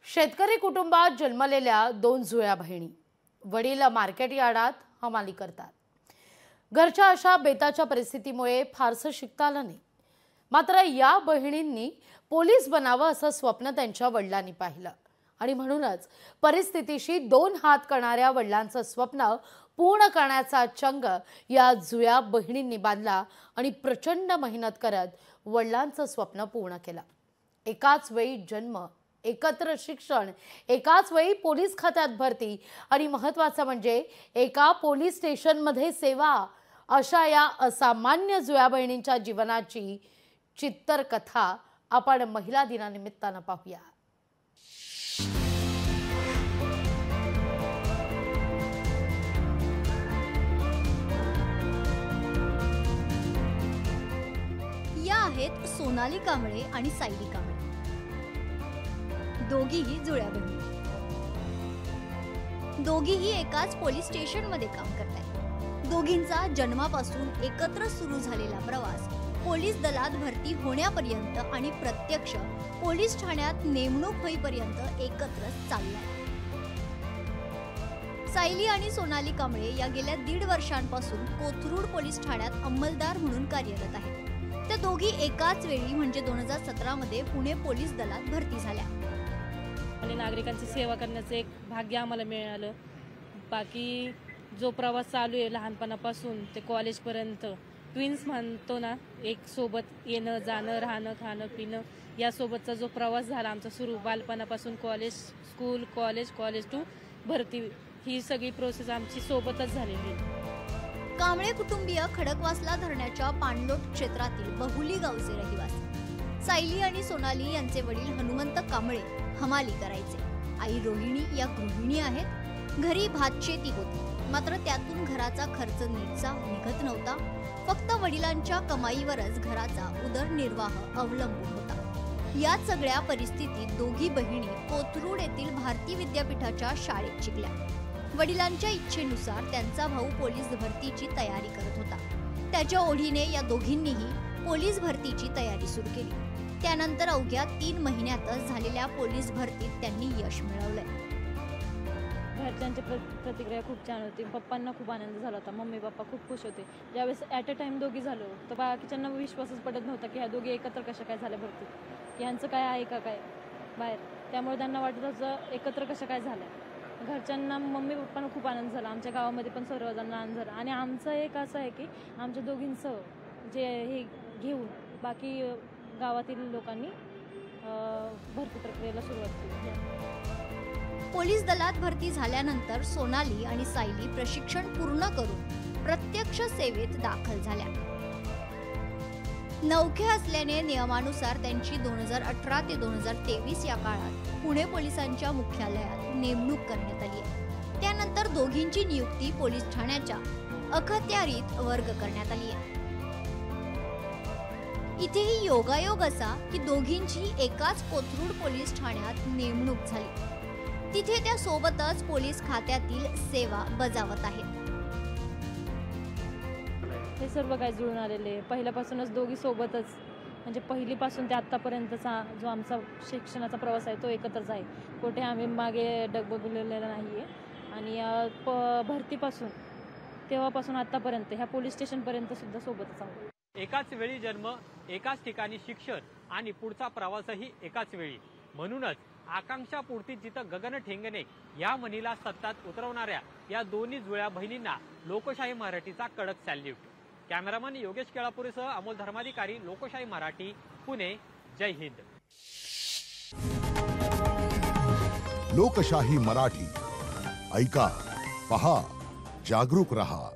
शेतकरी कुटुंबात जन्मलेल्या दोन जुळ्या बहिणी वडील मार्केट यार्डात हमाली करतात। घरच्या अशा बेताच्या परिस्थितीमुळे फारसं शिकता आलं नाही। मात्र या बहिणींनी पोलीस बनावं असं स्वप्न त्यांच्या वडिलांनी पाहिलं आणि म्हणूनच परिस्थितीशी दोन हात करणाऱ्या वडिलांचं स्वप्न पूर्ण करण्याचा चंग या जुळ्या बहिणींनी बांधला आणि प्रचंड मेहनत करत वडिलांचं स्वप्न पूर्ण केलं। एकाच वेळी जन्म, एकत्र शिक्षण, एकाच वेळी पोलीस खात्यात भरती आणि महत्त्वाचं म्हणजे एका पोलीस स्टेशनमध्ये सेवा, अशा या असामान्य जुळ्या बहिणींच्या जीवनाची चित्तर कथा आपण महिला दिनानिमित्तानं पाहूया। या आहेत सोनाली कांबळे आणि सायली कांबळे, दोघीही जुळ्या बहिणी। दोघीही एकाच पोलीस स्टेशन मध्ये काम करतात। दोघींचा जन्मापासून एकत्र सुरू झालेला प्रवास पोलीस दलात भरती होण्यापर्यंत आणि प्रत्यक्ष पोलीस ठाण्यात नेमणूक होईपर्यंत एकत्र चाललाय। सायली आणि सोनाली कांबळे या गेल्या 1.5 वर्षांपासून कोथरूड पोलीस ठाण्यात अंमलदार म्हणून कार्यरत आहेत। त्या दोघी एकाच वेळी म्हणजे 2017 मध्ये पुणे पोलीस दलात भरती झाल्या आणि नागरिकांची सेवा करण्याचं एक भाग्य आम्हाला मिळालं। बाकी जो प्रवास चालू आहे लहानपणापासून ते कॉलेजपर्यंत, ट्विन्स म्हणतो ना, एक सोबत येणं जाणं, राहणं, खाणं पिणं, या सोबतचा जो प्रवास झाला आमचा सुरू बालपणापासून कॉलेज, स्कूल, कॉलेज टू भरती, ही सगळी प्रोसेस आमची सोबतच झालेली आहे। कांबळे कुटुंबीय खडकवासला धरणाच्या पाणलोट क्षेत्रातील बहुली गावचे रहिवासी। सायली आणि सोनाली यांचे वडील हनुमंत कांबळे हमाली करायचे। आई रोहिणी या गृहिणी आहेत। घरी भातशेती होती, मात्र त्यातून घराचा खर्च नीटसा निघत नव्हता। फक्त वडिलांच्या कमाईवरच घराचा उदरनिर्वाह अवलंबून होता। या सगळ्या परिस्थितीत दोघी बहिणी कोथरूड येथील भारती विद्यापीठाच्या शाळेत शिकल्या। वडिलांच्या इच्छेनुसार त्यांचा भाऊ पोलीस भरतीची तयारी करत होता। त्याच्या ओढीने या दोघींनीही पोलीस भरतीची तयारी सुरू केली। त्यानंतर अवघ्या 3 महिन्यातच झालेल्या पोलीस भरतीत त्यांनी यश मिळवलंय। घरच्यांची प्रतिक्रिया खूप छान होती। पप्पांना खूप आनंद झाला होता, मम्मी पप्पा खूप खुश होते। ज्यावेळेस ॲट अ टाइम दोघी झालो तर बाकीच्यांना विश्वासच पडत नव्हता की ह्या दोघी एकत्र कशा काय झाल्या भरतीत, यांचं काय आहे का काय बाहेर। त्यामुळे त्यांना वाटत होतं एकत्र कशा काय झाल्या। घरच्यांना, मम्मी पप्पांना खूप आनंद झाला, आमच्या गावामध्ये पण सर्वजणांना आनंद झाला। आणि आमचं एक असं आहे की आमच्या दोघींचं जे हे घेऊन बाकी गावातील लोकांनी भरती प्रक्रियेला सुरुवात केली। पोलीस दलात भरती झाल्यानंतर सोनाली आणि सायली प्रशिक्षण पूर्ण करून प्रत्यक्ष सेवेत दाखल झाल्या। नौखे असल्याने नियमानुसार त्यांची 2018 ते 2023 या काळात पुणे पोलिसांच्या मुख्यालयात नेमणूक करण्यात आली आहे। त्यानंतर दोघींची नियुक्ती पोलीस ठाण्याच्या अखत्यारीत वर्ग करण्यात आली आहे। इथेही योगायोग असा की दोघींची एकाच कोथरूड पोलीस ठाण्यात नेमणूक झाली। तिथे त्या सोबतच पोलीस खात्यातील सेवा बजावत आहेत। हे सर्व काय जुळून आलेले पहिल्यापासूनच दोघी सोबतच, म्हणजे पहिलीपासून ते आत्तापर्यंतचा जो आमचा शिक्षणाचा प्रवास आहे तो एकत्रच आहे। कुठे आम्ही मागे डगबगलेला नाही आहे। आणि भरतीपासून तेव्हापासून आत्तापर्यंत ह्या पोलीस स्टेशनपर्यंत सुद्धा सोबतच आहोत। एकाच वेळी जन्म, एकाच ठिकाणी शिक्षण आणि पुढचा प्रवासही एकाच वेळी। म्हणूनच आकांक्षा पूर्ती जिथं गगन ठेंगणे या म्हणीला सत्तात उतरवणाऱ्या या दोन्ही जुळ्या बहिणींना लोकशाही मराठीचा कडक सॅल्यूट। कॅमेरामन योगेश केळापुरेसह अमोल धर्माधिकारी, लोकशाही मराठी, पुणे। जय हिंद। लोकशाही मराठी ऐका, पहा, जागरूक रहा।